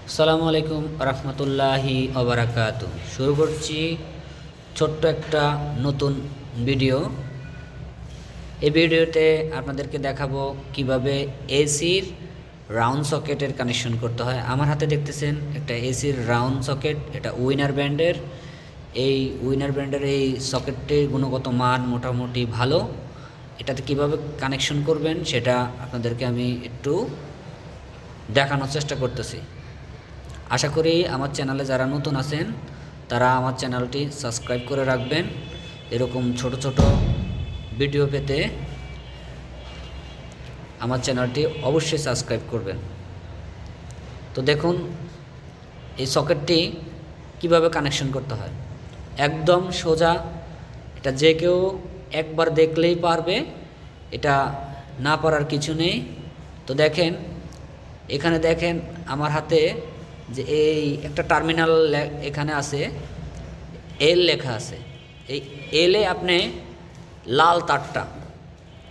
আসসালামু আলাইকুম রহমতুল্লাহি ওবারাকাতু। শুরু করছি ছোট্ট একটা নতুন ভিডিও। এই ভিডিওতে আপনাদেরকে দেখাবো কিভাবে এসির রাউন্ড সকেটের কানেকশন করতে হয়। আমার হাতে দেখতেছেন একটা এসির রাউন্ড সকেট, এটা উইনার ব্র্যান্ডের। এই উইনার ব্র্যান্ডের এই সকেটটির গুণগত মান মোটামুটি ভালো। এটাতে কিভাবে কানেকশন করবেন সেটা আপনাদেরকে আমি একটু দেখানোর চেষ্টা করতেছি। আশা করি আমার চ্যানেলে যারা নতুন আছেন তারা আমার চ্যানেলটি সাবস্ক্রাইব করে রাখবেন। এরকম ছোট ছোট ভিডিও পেতে আমার চ্যানেলটি অবশ্যই সাবস্ক্রাইব করবেন। তো দেখুন এই সকেটটি কিভাবে কানেকশন করতে হয়, একদম সোজা। এটা যে কেউ একবার দেখলেই পারবে, এটা না পারার কিছু নেই। তো দেখেন, এখানে দেখেন আমার হাতে যে এই একটা টার্মিনাল এখানে আছে, এল লেখা আছে। এই এলে আপনি লাল তারটা,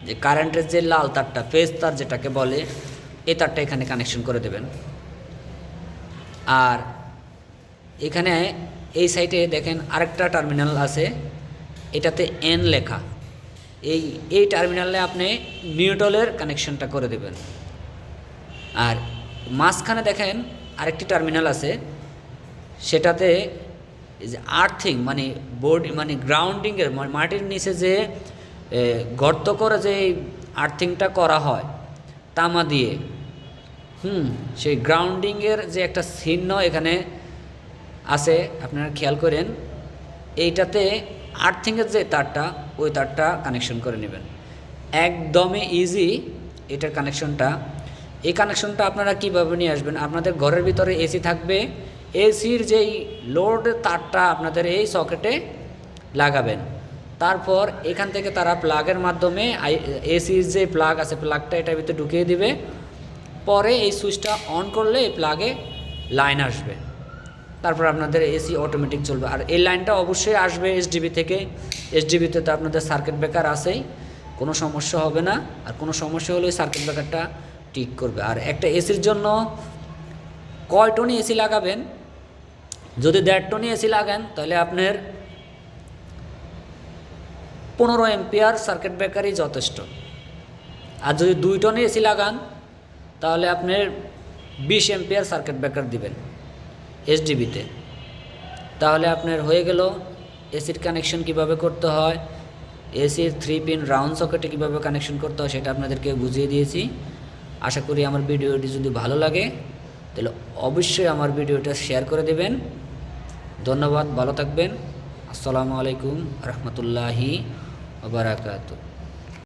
যে কারেন্টের যে লাল তারটা, ফেজ তার যেটাকে বলে, এই তারটা এখানে কানেকশন করে দেবেন। আর এখানে এই সাইডে দেখেন আরেকটা টার্মিনাল আছে, এটাতে এন লেখা। এই টার্মিনালে আপনি নিউট্রালের কানেকশনটা করে দেবেন। আর মাঝখানে দেখেন আরেকটি টার্মিনাল আছে, সেটাতে এই যে আর্থিং মানে বোর্ড মানে গ্রাউন্ডিংয়ের মাটির নিচে যে গর্ত করে যে আর্থিংটা করা হয় তামা দিয়ে, সেই গ্রাউন্ডিংয়ের যে একটা চিহ্ন এখানে আছে, আপনারা খেয়াল করেন। এইটাতে আর্থিংয়ের যে তারটা, ওই তারটা কানেকশন করে নেবেন। একদমই ইজি এটার কানেকশনটা। এই কানেকশনটা আপনারা কীভাবে নিয়ে আসবেন, আপনাদের ঘরের ভিতরে এসি থাকবে, এসির যেই লোড তারটা আপনাদের এই সকেটে লাগাবেন। তারপর এখান থেকে তারা প্লাগের মাধ্যমে এসির যে প্লাগ আছে, প্লাগটা এটার ভিতরে ঢুকিয়ে দিবে। পরে এই সুইচটা অন করলে এই প্লাগে লাইন আসবে, তারপর আপনাদের এসি অটোমেটিক চলবে। আর এই লাইনটা অবশ্যই আসবে এসডিবি থেকে। এসডিবিতে তো আপনাদের সার্কিট ব্রেকার আছেই, কোনো সমস্যা হবে না। আর কোনো সমস্যা হলে সার্কিট ব্রেকারটা ঠিক করবে। আর একটা এসির জন্য কয় টনি এসি লাগাবেন, যদি 1.5 টনি এসি লাগান তাহলে আপনার 15 এম্পিয়ার সার্কিট ব্রেকারই যথেষ্ট। আর যদি 2 টনি এসি লাগান তাহলে আপনার 20 এম্পিয়ার সার্কিট ব্রেকার দিবেন এসডিবিতে। তাহলে আপনার হয়ে গেল এসির কানেকশন কিভাবে করতে হয়, এসির 3 পিন রাউন্ড সকেটে কীভাবে কানেকশন করতে হয় সেটা আপনাদেরকে বুঝিয়ে দিয়েছি। আশা করি আমার ভিডিওটি যদি ভালো লাগে তাহলে অবশ্যই আমার ভিডিওটা শেয়ার করে দেবেন। ধন্যবাদ, ভালো থাকবেন। আসসালামু আলাইকুম রহমতুল্লাহি ওয়া বারাকাতুহু।